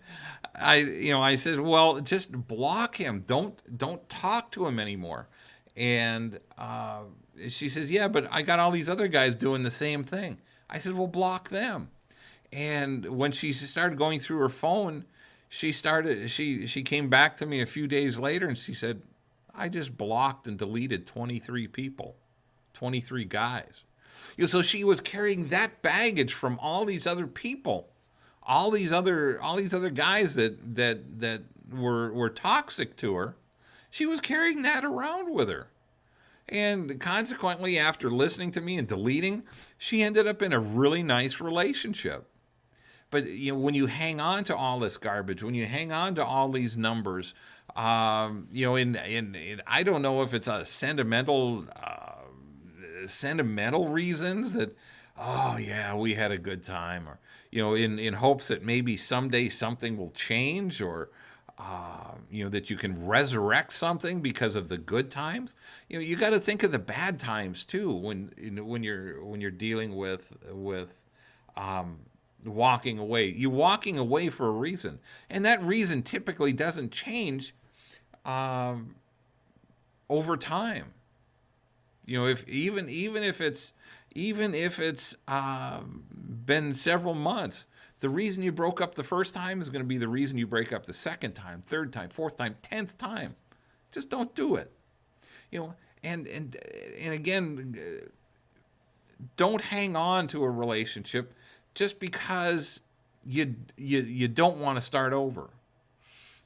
I said, well, just block him. Don't talk to him anymore. And she says, yeah, but I got all these other guys doing the same thing. I said, well, block them. And when she started going through her phone, she came back to me a few days later, and she said, I just blocked and deleted 23 people, 23 guys. So she was carrying that baggage from all these other people, all these other guys that were toxic to her. She was carrying that around with her. And consequently, after listening to me and deleting, she ended up in a really nice relationship. But when you hang on to all this garbage, when you hang on to all these numbers, in I don't know if it's a sentimental reasons that, oh yeah, we had a good time, or in hopes that maybe someday something will change, or that you can resurrect something because of the good times. You got to think of the bad times too when you're dealing with walking away. You're walking away for a reason, and that reason typically doesn't change over time. If even if it's been several months, the reason you broke up the first time is going to be the reason you break up the second time, third time, fourth time, 10th time. Just don't do it. And again, don't hang on to a relationship just because you don't want to start over.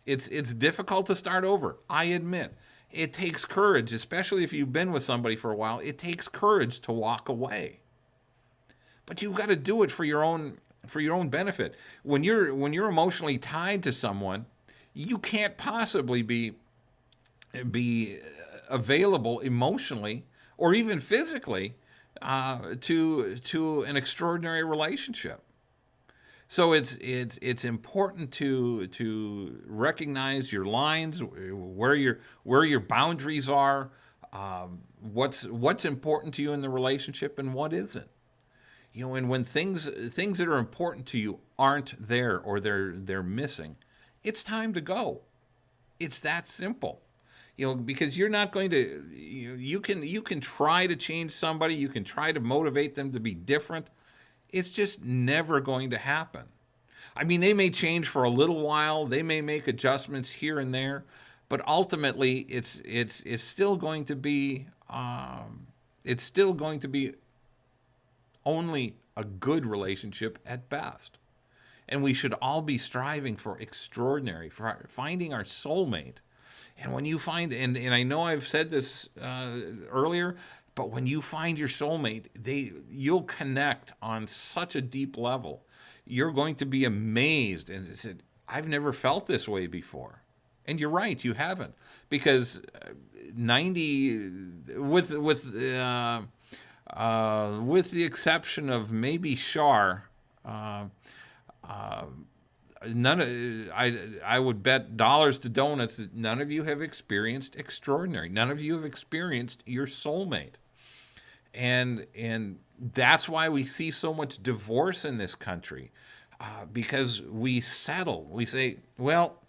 It's difficult to start over. I admit. It takes courage, especially if you've been with somebody for a while. It takes courage to walk away. But you've got to do it for your own benefit. When you're emotionally tied to someone, you can't possibly be available emotionally or even physically to an extraordinary relationship. So it's important to recognize your lines, where your boundaries are, what's important to you in the relationship and what isn't. And when things that are important to you aren't there, or they're missing, it's time to go. It's that simple. Because you're not going to, you can try to change somebody, you can try to motivate them to be different. It's just never going to happen. I mean, they may change for a little while, they may make adjustments here and there, but ultimately, it's still going to be only a good relationship at best. And we should all be striving for extraordinary, for finding our soulmate. And when you find, and I know I've said this earlier, but when you find your soulmate, you'll connect on such a deep level. You're going to be amazed and said, I've never felt this way before. And you're right, you haven't, because 90 with the exception of maybe Shar, none of, I would bet dollars to donuts that none of you have experienced extraordinary. None of you have experienced your soulmate. And that's why we see so much divorce in this country, because we settle. We say, well,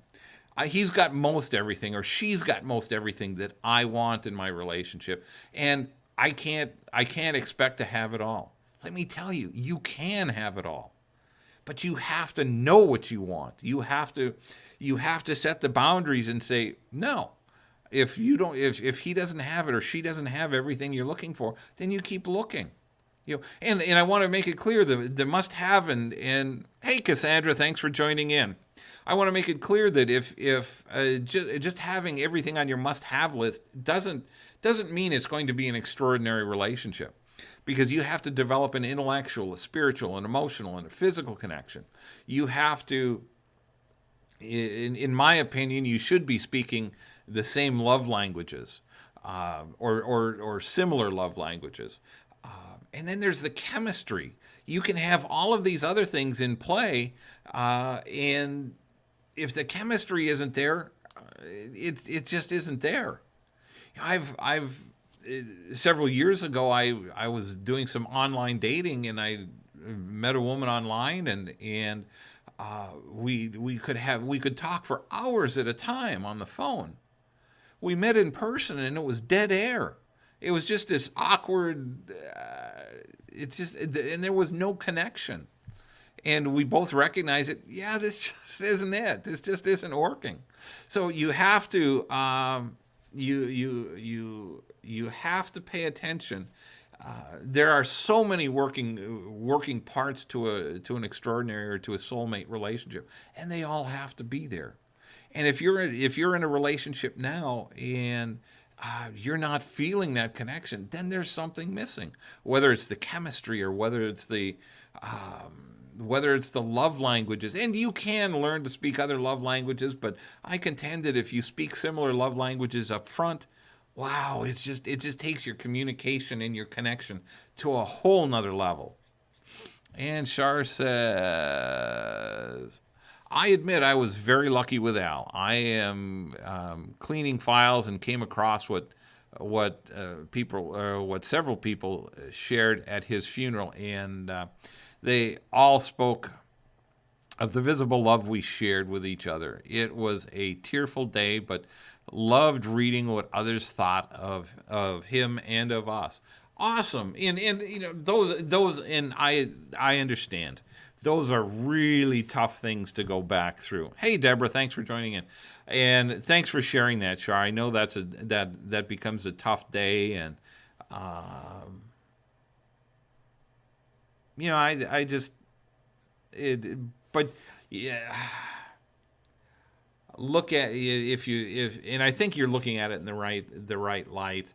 he's got most everything, or she's got most everything that I want in my relationship, and I can't expect to have it all. Let me tell you, you can have it all. But you have to know what you want. You have to set the boundaries and say, no. If he doesn't have it or she doesn't have everything you're looking for, then you keep looking. And I want to make it clear the must have and hey, Cassandra, thanks for joining in. I want to make it clear that if just having everything on your must have list doesn't mean it's going to be an extraordinary relationship. Because you have to develop an intellectual, a spiritual, an emotional, and a physical connection. You have to, in my opinion, you should be speaking the same love languages, or similar love languages. And then there's the chemistry. You can have all of these other things in play, and if the chemistry isn't there, it just isn't there. I've several years ago, I was doing some online dating, and I met a woman online, and we could talk for hours at a time on the phone. We met in person, and it was dead air. It was just this awkward. And there was no connection, and we both recognized it. Yeah, this just isn't it. This just isn't working. So you have to. You have to pay attention. There are so many working parts to an extraordinary or to a soulmate relationship, and they all have to be there. And if you're in a relationship now and you're not feeling that connection, then there's something missing. Whether it's the chemistry or whether it's the love languages, and you can learn to speak other love languages, but I contend that if you speak similar love languages up front, wow, it just takes your communication and your connection to a whole nother level. And Shar says, I admit I was very lucky with Al. I am cleaning files and came across what several people shared at his funeral, and they all spoke of the visible love we shared with each other. It was a tearful day, but loved reading what others thought of him and of us. Awesome. And those and I understand. Those are really tough things to go back through. Hey, Deborah, thanks for joining in. And thanks for sharing that, Shar. I know that becomes a tough day, and I just but yeah, look at and I think you're looking at it in the right light.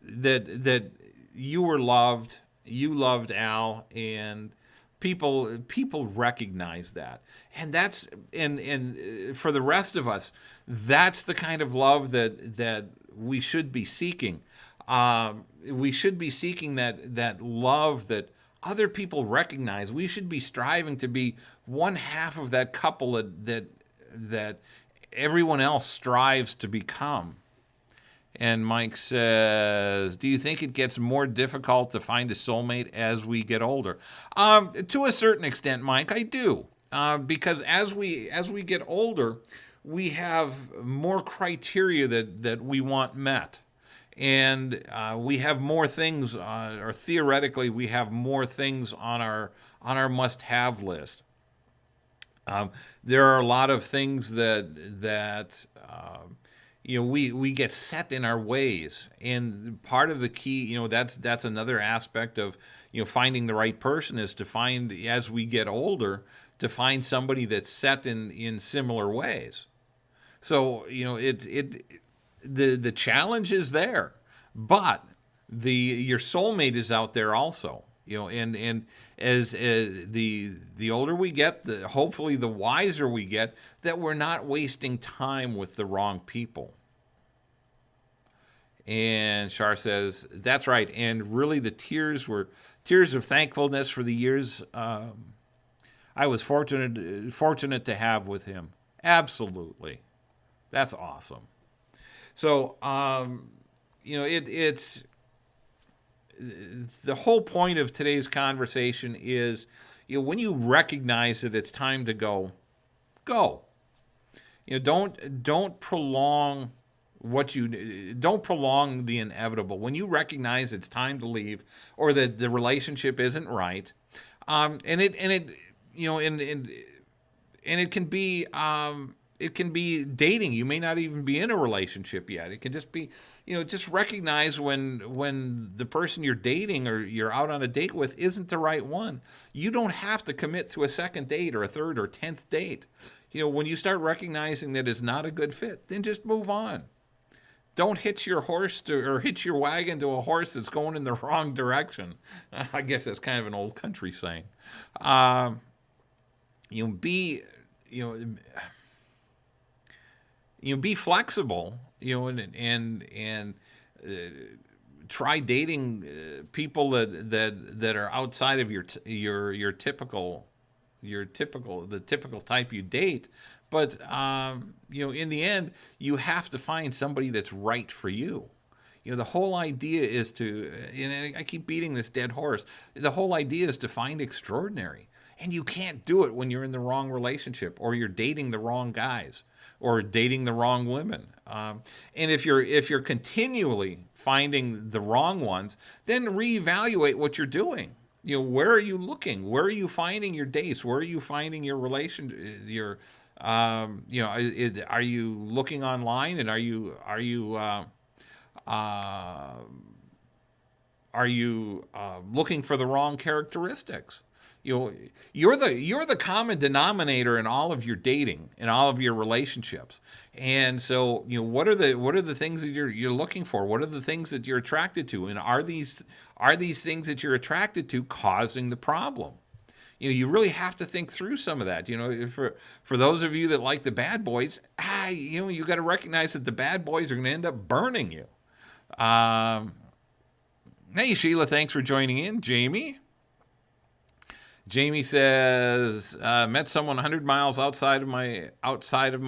That you were loved, you loved Al, and people recognize that, and that's and for the rest of us, that's the kind of love that we should be seeking. We should be seeking that love that other people recognize. We should be striving to be one half of that couple that everyone else strives to become. And Mike says, do you think it gets more difficult to find a soulmate as we get older? To a certain extent, Mike, I do. because as we get older, we have more criteria that we want met, and we have more things, or theoretically, we have more things on our must-have list. There are a lot of things that we get set in our ways, and part of the key, that's another aspect of finding the right person, is to find, as we get older, to find somebody that's set in similar ways. So the challenge is there, but your soulmate is out there also. And as the older we get, hopefully the wiser we get, that we're not wasting time with the wrong people. And Shar says, that's right. And really, the tears were tears of thankfulness for the years I was fortunate to have with him. Absolutely. That's awesome. So, it's the whole point of today's conversation is, when you recognize that it's time to go, go. Don't prolong don't prolong the inevitable. When you recognize it's time to leave, or that the relationship isn't right, and it can be, dating. You may not even be in a relationship yet. It can just be, just recognize when the person you're dating or you're out on a date with isn't the right one. You don't have to commit to a second date or a third or 10th date. When you start recognizing that it's not a good fit, then just move on. Don't hitch your wagon to a horse that's going in the wrong direction. I guess that's kind of an old country saying. Be be flexible, and try dating people that are outside of your typical the typical type you date. But in the end, you have to find somebody that's right for you. The whole idea is to, and I keep beating this dead horse, the whole idea is to find extraordinary. And you can't do it when you're in the wrong relationship, or you're dating the wrong guys, or dating the wrong women. And if you're continually finding the wrong ones, then reevaluate what you're doing. Where are you looking? Where are you finding your dates? Where are you finding your are you looking online, and are you looking for the wrong characteristics? You're the common denominator in all of your dating, in all of your relationships. And so, what are the things that you're looking for? What are the things that you're attracted to? And are these things that you're attracted to causing the problem? You really have to think through some of that. For those of you that like the bad boys, you got to recognize that the bad boys are going to end up burning you. Hey, Sheila, thanks for joining in. Jamie says, met someone 100 miles outside of my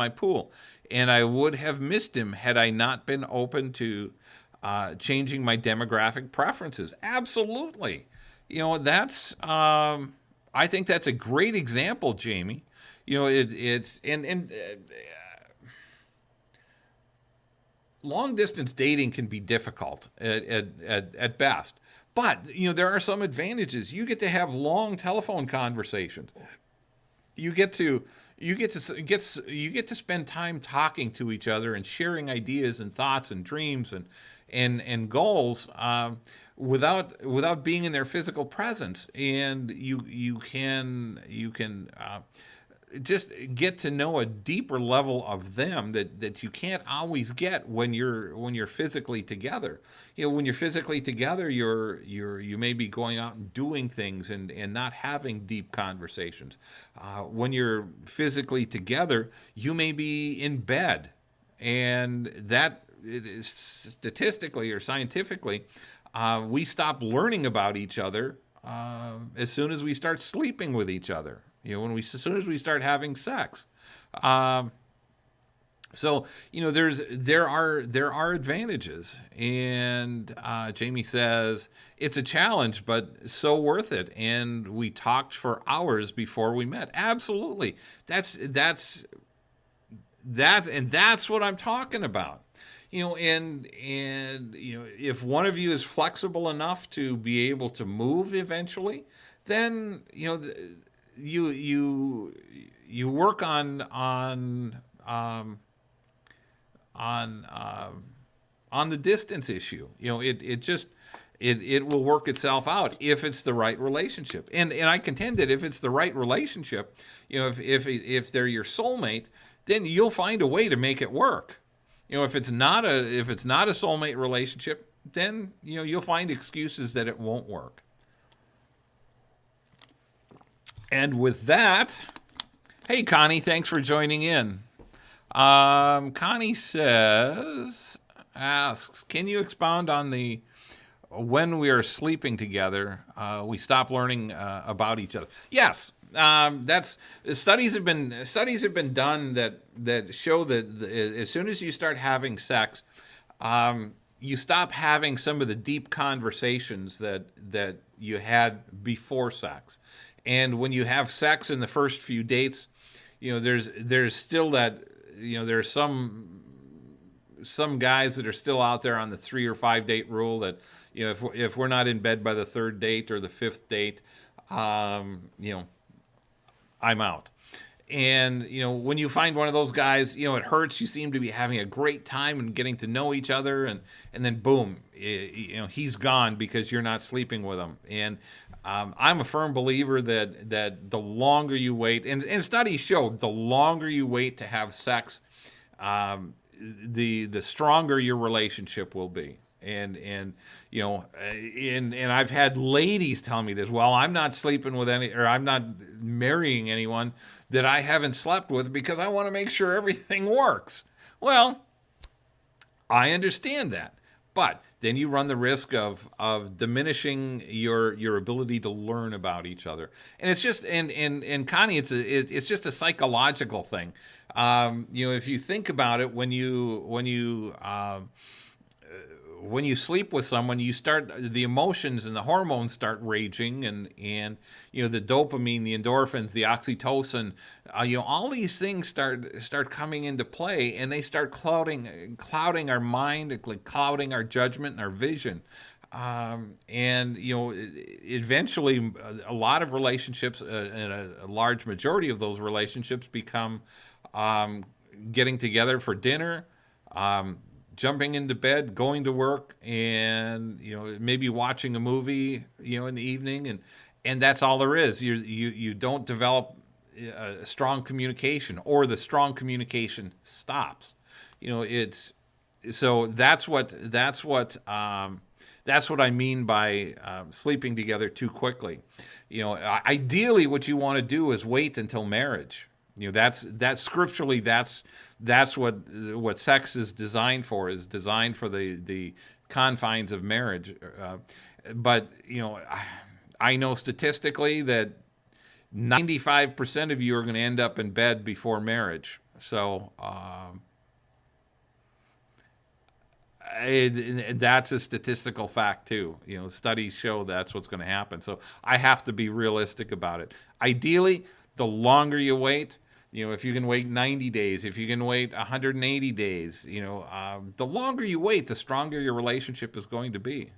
pool, and I would have missed him had I not been open to changing my demographic preferences. Absolutely. That's I think that's a great example, Jamie. It's long distance dating can be difficult at best. But, there are some advantages. You get to have long telephone conversations. You get to spend time talking to each other and sharing ideas and thoughts and dreams and goals, without being in their physical presence. And you can just get to know a deeper level of them that you can't always get when you're physically together. When you're physically together, you may be going out and doing things and not having deep conversations. When you're physically together, you may be in bed, and that is statistically or scientifically, we stop learning about each other as soon as we start sleeping with each other. As soon as we start having sex. So there are advantages, and Jamie says it's a challenge, but so worth it. And we talked for hours before we met. Absolutely, that's what I'm talking about. And if one of you is flexible enough to be able to move eventually, then you work on on the distance issue. It will work itself out if it's the right relationship. And I contend that if it's the right relationship, if they're your soulmate, then you'll find a way to make it work. If it's not a soulmate relationship, then you'll find excuses that it won't work. And with that, hey Connie, thanks for joining in. Connie asks, can you expound on the when we are sleeping together, we stop learning about each other? Yes, that's studies have been done that show that as soon as you start having sex, you stop having some of the deep conversations that you had before sex, and when you have sex in the first few dates, there's still that. There's some guys that are still out there on the 3 or 5 date rule that if we're not in bed by the third date or the fifth date, I'm out. And when you find one of those guys, it hurts. You seem to be having a great time and getting to know each other, and then boom, he's gone because you're not sleeping with him. And I'm a firm believer that the longer you wait, and studies show the longer you wait to have sex, the stronger your relationship will be. And I've had ladies tell me this. Well, I'm not sleeping with I'm not marrying anyone that I haven't slept with because I want to make sure everything works. Well, I understand that. But then you run the risk of diminishing your ability to learn about each other, and it's just and Connie, it's just a psychological thing. If you think about it, when you sleep with someone, the emotions and the hormones start raging, and the dopamine, the endorphins, the oxytocin, all these things start coming into play, and they start clouding our mind, like clouding our judgment and our vision. Eventually a lot of relationships, and a large majority of those relationships become getting together for dinner, jumping into bed, going to work, and maybe watching a movie in the evening, and that's all there is. You don't develop a strong communication, or the strong communication stops. It's so that's what I mean by sleeping together too quickly. Ideally, what you want to do is wait until marriage. That's scripturally, that's what sex is designed for. Is designed for the confines of marriage. But I know statistically that 95% of you are going to end up in bed before marriage. So that's a statistical fact too. Studies show that's what's going to happen. So I have to be realistic about it. Ideally, the longer you wait, if you can wait 90 days, if you can wait 180 days, the longer you wait, the stronger your relationship is going to be.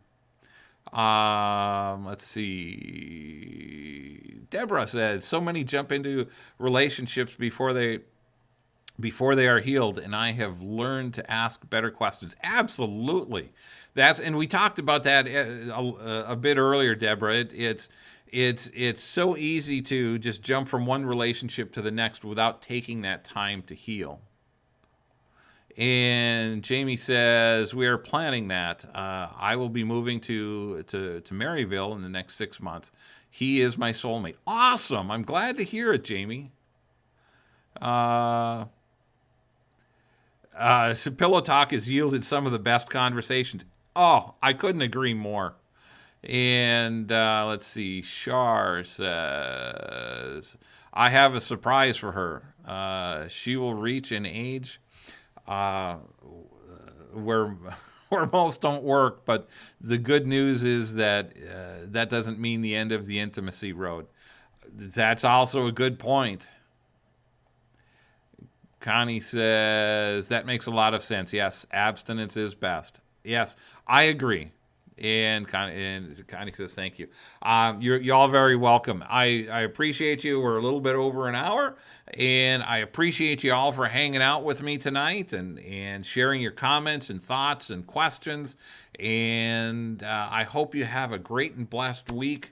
Let's see. Deborah said, so many jump into relationships before they are healed, and I have learned to ask better questions. Absolutely. And we talked about that a bit earlier, Deborah. It's so easy to just jump from one relationship to the next without taking that time to heal. And Jamie says, we are planning that. I will be moving to Maryville in the next 6 months. He is my soulmate. Awesome. I'm glad to hear it, Jamie. So Pillow Talk has yielded some of the best conversations. Oh, I couldn't agree more. And let's see. Shar says, I have a surprise for her. She will reach an age where where most don't work. But the good news is that that doesn't mean the end of the intimacy road. That's also a good point. Connie says that makes a lot of sense. Yes, abstinence is best. Yes, I agree. And Connie says thank you. You're all very welcome. I appreciate you. We're a little bit over an hour, and I appreciate you all for hanging out with me tonight and sharing your comments and thoughts and questions. And I hope you have a great and blessed week.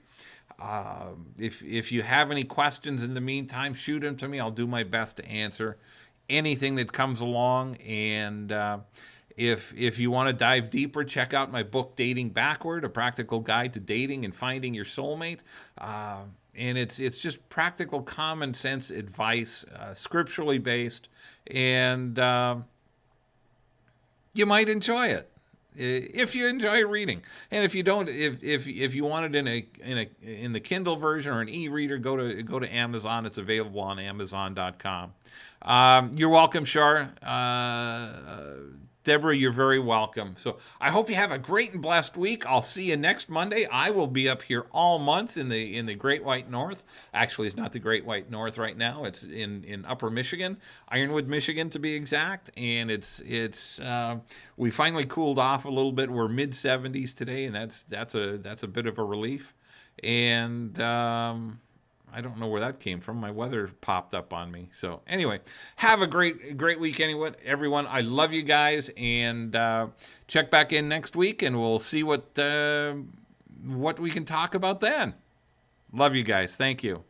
If you have any questions in the meantime, shoot them to me. I'll do my best to answer anything that comes along. And if you want to dive deeper, check out my book, Dating Backward, A Practical Guide to Dating and Finding Your Soulmate. And it's just practical, common sense advice, scripturally based, and you might enjoy it if you enjoy reading. And if you don't, if you want it in the Kindle version or an e-reader, go to Amazon. It's available on Amazon.com. You're welcome, Shar. Deborah, you're very welcome. So I hope you have a great and blessed week. I'll see you next Monday. I will be up here all month in the Great White North. Actually, it's not the Great White North right now. It's in Upper Michigan, Ironwood, Michigan to be exact. And it's we finally cooled off a little bit. We're mid 70s today, and that's a bit of a relief. And I don't know where that came from. My weather popped up on me. So anyway, have a great week, everyone. I love you guys, and check back in next week, and we'll see what we can talk about then. Love you guys. Thank you.